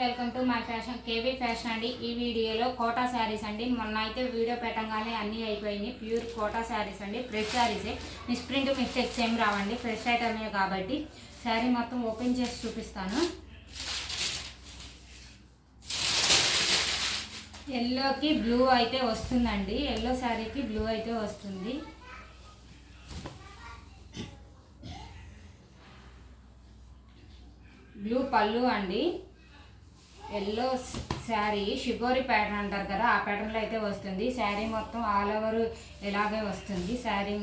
Welcome to my fashion KV fashion అండి. ఈ వీడియోలో కోటా శారీస్ అండి. మొన్న అయితే వీడియో పెట్టగానే అన్నీ అయిపోయినాయి. ప్యూర్ కోటా శారీస్ అండి, ఫ్రెష్ శారీసే. మిస్ప్రింట్ మిస్టేక్స్ ఏం రావండి, ఫ్రెష్ ఐటమే కాబట్టి శారీ మొత్తం ఓపెన్ చేసి చూపిస్తాను. ఎల్లోకి బ్లూ అయితే వస్తుందండి, ఎల్లో శారీకి బ్లూ అయితే వస్తుంది. బ్లూ పళ్ళు అండి, ఎల్లో శారీ షిగోరి ప్యాటర్న్ అంటారు కదా, ఆ ప్యాటర్న్లో అయితే వస్తుంది. శారీ మొత్తం ఆల్ ఓవర్ ఇలాగే వస్తుంది. శారీ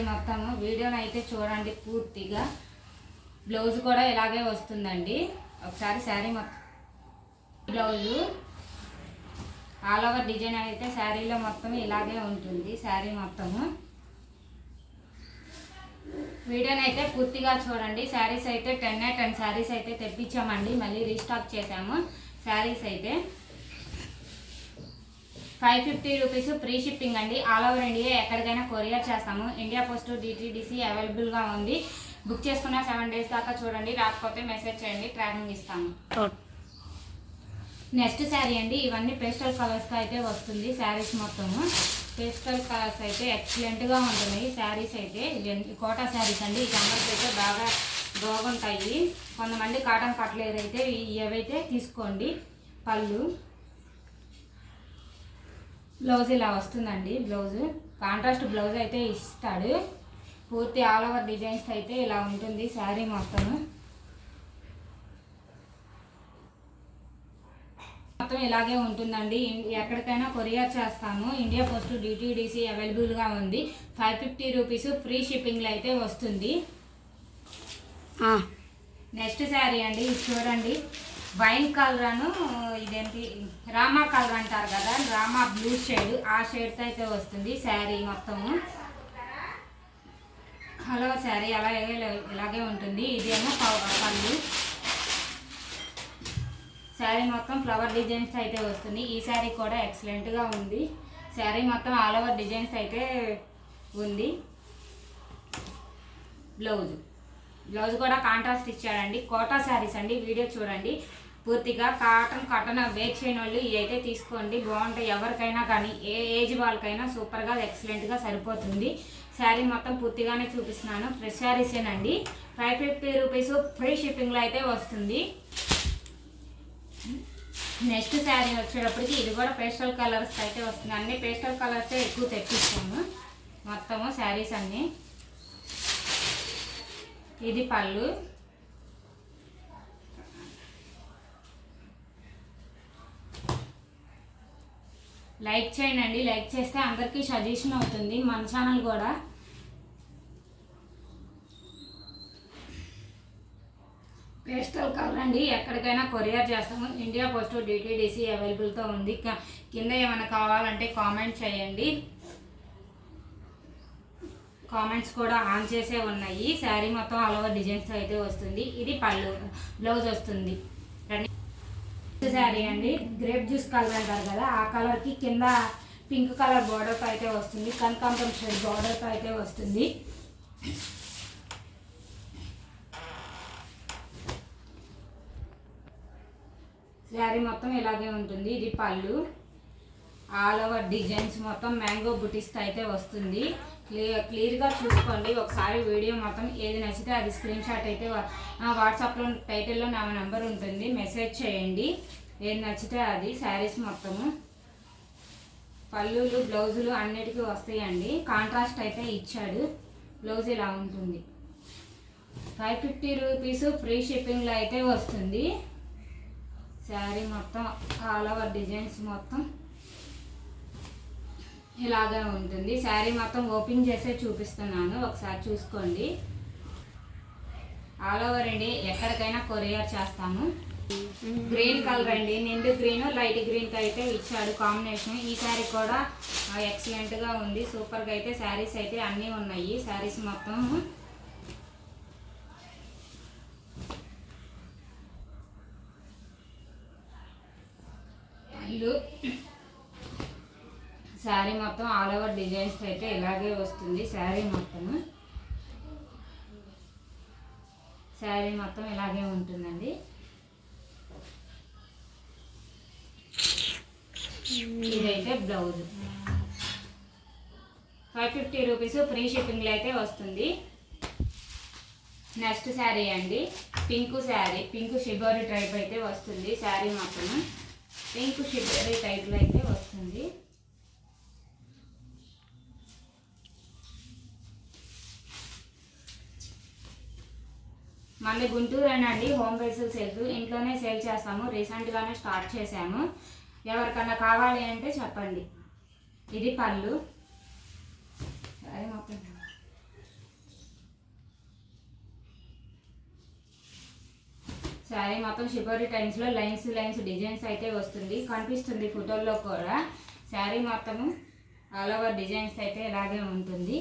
మొత్తము వీడియోని అయితే చూడండి పూర్తిగా. బ్లౌజ్ కూడా ఇలాగే వస్తుందండి. ఒకసారి శారీ మొత్తం బ్లౌజు ఆల్ ఓవర్ డిజైన్ అయితే శారీలో మొత్తం ఇలాగే ఉంటుంది. శారీ మొత్తము వీడియోని అయితే పూర్తిగా చూడండి. శారీస్ అయితే 10 శారీస్ అయితే తెప్పించామండి, మళ్ళీ రీస్టాక్ చేసాము. శారీస్ అయితే 550 రూపీస్ ఫ్రీ షిప్పింగ్ అండి. ఆల్ ఓవర్ ఇండియా ఎక్కడికైనా కొరియర్ చేస్తాము. ఇండియా పోస్ట్ DTDC అవైలబుల్గా ఉంది. బుక్ చేసుకున్న 7 days దాకా చూడండి, రాకపోతే మెసేజ్ చేయండి, ట్రాకింగ్ ఇస్తాము. నెక్స్ట్ శారీ అండి, ఇవన్నీ పేస్టల్ కలర్స్గా అయితే వస్తుంది. శారీస్ మొత్తము పేస్టల్ కలర్స్ అయితే ఎక్సలెంట్గా ఉంటున్నాయి. శారీస్ అయితే కోటా శారీస్ అండి. ఈ కలర్స్ అయితే బాగా బాగుంటాయి. కొంతమంది కాటన్ కట్లేరు అయితే ఇవైతే తీసుకోండి. పళ్ళు బ్లౌజ్ ఇలా వస్తుందండి. బ్లౌజ్ కాంట్రాస్ట్ బ్లౌజ్ అయితే ఇస్తాడు. పూర్తి ఆల్ ఓవర్ డిజైన్స్ అయితే ఇలా ఉంటుంది. శారీ మొత్తము మొత్తం ఇలాగే ఉంటుందండి. ఎక్కడికైనా కొరియర్ చేస్తాము. ఇండియా పోస్ట్ DTDC అవైలబుల్గా ఉంది. 550 రూపీస్ ఫ్రీ షిప్పింగ్లో అయితే వస్తుంది. నెక్స్ట్ శారీ అండి, ఇది చూడండి. వైన్ కలర్ అను ఇదేంటి రామా కలర్ అంటారు కదా, రామా బ్లూ షేడ్, ఆ షేడ్తో అయితే వస్తుంది. శారీ మొత్తము హలో శారీ ఇలాగే ఉంటుంది. ఇదేమో పళ్ళు. శారీ మొత్తం ఫ్లవర్ డిజైన్స్ అయితే వస్తుంది. ఈ శారీ కూడా ఎక్సలెంట్గా ఉంది. శారీ మొత్తం ఆల్ ఓవర్ డిజైన్స్ అయితే ఉంది. బ్లౌజ్ కూడా కాంట్రాస్ట్ ఇచ్చాడండి. కోటా శారీస్ అండి. వీడియో చూడండి పూర్తిగా. కాటన్ వేర్ చేయని వాళ్ళు ఇవి అయితే తీసుకోండి, బాగుంటాయి. ఎవరికైనా కానీ ఏ ఏజ్ వాళ్ళకైనా సూపర్గా ఎక్సలెంట్గా సరిపోతుంది. శారీ మొత్తం పూర్తిగానే చూపిస్తున్నాను. ఫ్రెష్ శారీసేనండి. 550 రూపీస్ ఫ్రీ షిప్పింగ్లో అయితే వస్తుంది. నెక్స్ట్ శారీ వచ్చేటప్పటికి ఇది కూడా పేస్టల్ కలర్స్ అయితే వస్తుంది. అన్ని పేస్టల్ కలర్సే ఎక్కువ తెప్పిస్తాము మొత్తము శారీస్ అన్నీ. ఇది పళ్ళు. లైక్ చేయండి, లైక్ చేస్తే అందరికీ సజెషన్ అవుతుంది మన ఛానల్ కూడా. పేస్టల్ కలర్ అండి, ఎక్కడికైనా కొరియర్ చేస్తాము. ఇండియా పోస్ట్ DTDC అవైలబుల్తో ఉంది. కింద ఏమైనా కావాలంటే కామెంట్ చేయండి. కామెంట్స్ కూడా ఆన్ చేసే ఉన్నాయి. శారీ మొత్తం ఆల్ ఓవర్ డిజైన్స్ అయితే వస్తుంది. ఇది పళ్ళు, బ్లౌజ్ వస్తుంది. శారీ అండి, గ్రేప్ జ్యూస్ కలర్ అంటారు కదా, ఆ కలర్కి కింద పింక్ కలర్ బార్డర్తో అయితే వస్తుంది. కనకాంబరం షేడ్ బార్డర్తో అయితే వస్తుంది. శారీ మొత్తం ఇలాగే ఉంటుంది. ఇది పళ్ళు, ఆల్ ఓవర్ డిజైన్స్ మొత్తం మ్యాంగో బుటీస్తో అయితే వస్తుంది. క్లియర్గా చూసుకోండి ఒకసారి వీడియో మొత్తం. ఏది నచ్చితే అది స్క్రీన్ షాట్ అయితే వాట్సాప్లో టైటిల్లో నా నెంబర్ ఉంటుంది, మెసేజ్ చేయండి. ఏది నచ్చితే అది. శారీస్ మొత్తము పళ్ళులు బ్లౌజులు అన్నిటికీ వస్తాయండి. కాంట్రాస్ట్ అయితే ఇచ్చాడు. బ్లౌజ్ ఇలా ఉంటుంది. 550 రూపీస్ ఫ్రీ షిప్పింగ్లో అయితే వస్తుంది. శారీ మొత్తం ఆల్ ఓవర్ డిజైన్స్ మొత్తం ఇలాగే ఉంటుంది. శారీ మొత్తం ఓపెన్ చేసే చూపిస్తున్నాను, ఒకసారి చూసుకోండి. ఆల్ ఓవర్ అండి, ఎక్కడికైనా కొరియర్ చేస్తాము. గ్రీన్ కలర్ అండి, నిండు గ్రీన్ లైట్ గ్రీన్తో అయితే ఇచ్చాడు కాంబినేషన్. ఈ శారీ కూడా ఎక్సలెంట్గా ఉంది. సూపర్గా అయితే శారీస్ అయితే అన్నీ ఉన్నాయి. శారీస్ మొత్తం శారీ మొత్తం ఆల్ ఓవర్ డిజైన్స్ అయితే ఇలాగే వస్తుంది. శారీ మొత్తము శారీ మొత్తం ఇలాగే ఉంటుందండి. ఇదైతే బ్లౌజ్ 550 రూపీస్ ఫ్రీ షిప్పింగ్లో అయితే వస్తుంది. నెక్స్ట్ శారీ అండి, pink sari, pink shibori type అయితే వస్తుంది. శారీ మొత్తం పింక్ షిబోరి టైప్లో అయితే వస్తుంది. మళ్ళీ గుంటూరేనండి, హోమ్ బేస్డ్ సేల్స్ ఇంట్లోనే సేల్ చేస్తాము. రీసెంట్గానే స్టార్ట్ చేసాము. ఎవరికన్నా కావాలి అంటే చెప్పండి. ఇది పళ్ళు. సరే మొత్తం శారీ మొత్తం షిబోరి టైమ్స్లో లైన్స్ డిజైన్స్ అయితే వస్తుంది. కనిపిస్తుంది ఫోటోల్లో కూడా. శారీ మొత్తము ఆల్ ఓవర్ డిజైన్స్ అయితే ఇలాగే ఉంటుంది.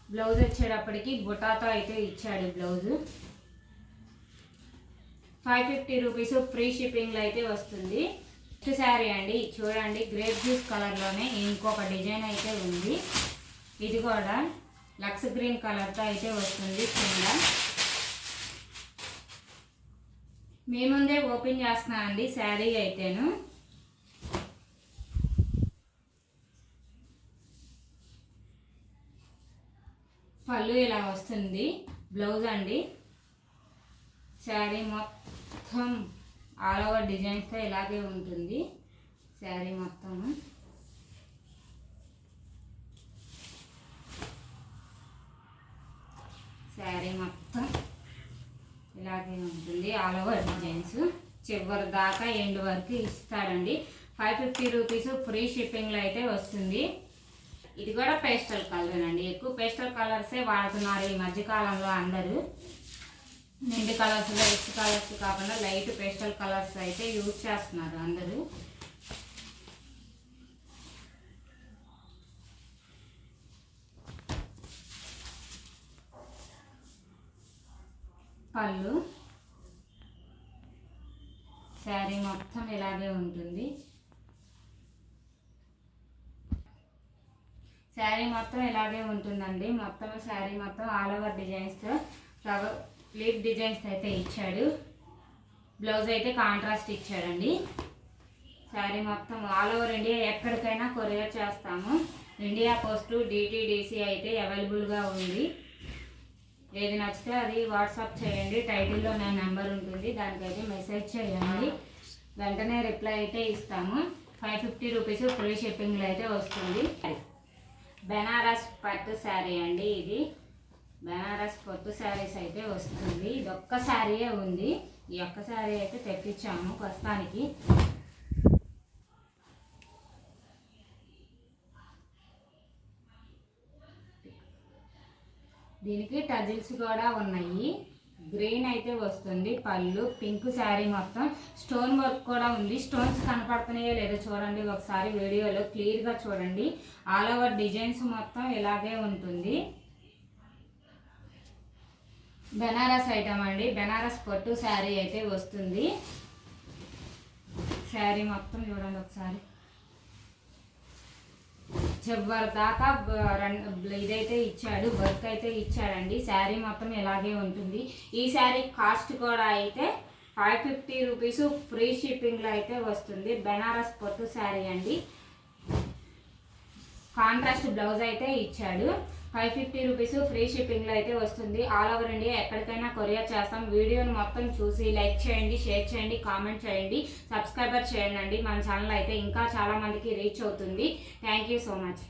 బ్లౌజ్ వచ్చేటప్పటికి బుటాతో అయితే ఇచ్చాడు బ్లౌజు. 550 రూపీస్ ఫ్రీ షిప్పింగ్లో అయితే వస్తుంది. నెక్స్ట్ శారీ అండి, చూడండి గ్రేప్ జ్యూస్ కలర్లోనే ఇంకొక డిజైన్ అయితే ఉంది. ఇది కూడా లక్స్ గ్రీన్ కలర్తో అయితే వస్తుంది. కింద మీ ముందే ఓపెన్ చేస్తున్నానండి శారీ అయితేను. పళ్ళు ఇలా వస్తుంది. బ్లౌజ్ అండి, శారీ మొత్తం ఆల్ ఓవర్ డిజైన్స్తో ఇలాగే ఉంటుంది. శారీ మొత్తము శారీ మొత్తం ఇలాగే ఉంటుంది. ఆల్ ఓవర్ డిజైన్స్ చివరి దాకా ఎండ్ వరకు ఇస్తాడండి. 550 రూపీస్ ఫ్రీ షిప్పింగ్లో అయితే వస్తుంది. ఇది కూడా పేస్టల్ కలర్ అండి. ఎక్కువ పేస్టల్ కలర్సే వాడుతున్నారు ఈ మధ్యకాలంలో అందరూ. నిండు కలర్స్లో ఎక్స్ కలర్స్ కాకుండా లైట్ పేస్టల్ కలర్స్ అయితే యూజ్ చేస్తున్నారు అందరూ. పళ్ళు శారీ మొత్తం ఇలాగే ఉంటుంది. శారీ మొత్తం ఇలాగే ఉంటుందండి. మొత్తం శారీ మొత్తం ఆల్ ఓవర్ డిజైన్స్తో ఫ్లవర్ లీఫ్ డిజైన్స్ అయితే ఇచ్చాడు. బ్లౌజ్ అయితే కాంట్రాస్ట్ ఇచ్చాడండి. శారీ మొత్తం ఆల్ ఓవర్ ఇండియా ఎక్కడికైనా కొరియర్ చేస్తాము. ఇండియా పోస్ట్ డిటిడిసి అయితే అవైలబుల్గా ఉంది. ఏది నచ్చితే అది వాట్సాప్ చేయండి. టైటిల్లో నా నెంబర్ ఉంటుంది, దానికైతే మెసేజ్ చేయండి. వెంటనే రిప్లై అయితే ఇస్తాము. 550 రూపీస్ ఫ్రీ షిప్పింగ్లో అయితే వస్తుంది. బెనారస్ పట్టు శారీ అండి. ఇది బెనారస్ పట్టు శారీస్ అయితే వస్తుంది. ఇది ఒక్క శారీయే ఉంది. ఈ ఒక్క శారీ అయితే తెప్పించాము ప్రస్తుతానికి. దీనికి టజిల్స్ కూడా ఉన్నాయి. గ్రీన్ అయితే వస్తుంది పళ్ళు. పింక్ శారీ మొత్తం స్టోన్ వర్క్ కూడా ఉంది. స్టోన్స్ కనపడుతున్నాయో లేదో చూడండి ఒకసారి వీడియోలో క్లియర్గా చూడండి. ఆల్ ఓవర్ డిజైన్స్ మొత్తం ఇలాగే ఉంటుంది. బెనారస్ ఐటమ్ అండి. బెనారస్ పట్టు శారీ అయితే వస్తుంది. శారీ మొత్తం చూడండి ఒకసారి. చివరి దాకా ఇదైతే ఇచ్చాడు, వర్క్ అయితే ఇచ్చాడండి. శారీ మొత్తం ఇలాగే ఉంటుంది. ఈ శారీ కాస్ట్ కూడా అయితే 550 రూపీస్ ఫ్రీ షిప్పింగ్లో అయితే వస్తుంది. బెనారస్ పట్టు శారీ అండి. కాంట్రాస్ట్ బ్లౌజ్ అయితే ఇచ్చాడు. 550 రూపీస్ ఫ్రీ షిప్పింగ్లో అయితే వస్తుంది. ఆల్ ఓవర్ ఇండియా ఎక్కడికైనా కొరియర్ చేస్తాం. వీడియోని మొత్తం చూసి లైక్ చేయండి, షేర్ చేయండి, కామెంట్ చేయండి, సబ్స్క్రైబర్ చేయండి. మన ఛానల్ అయితే ఇంకా చాలామందికి రీచ్ అవుతుంది. Thank you so much.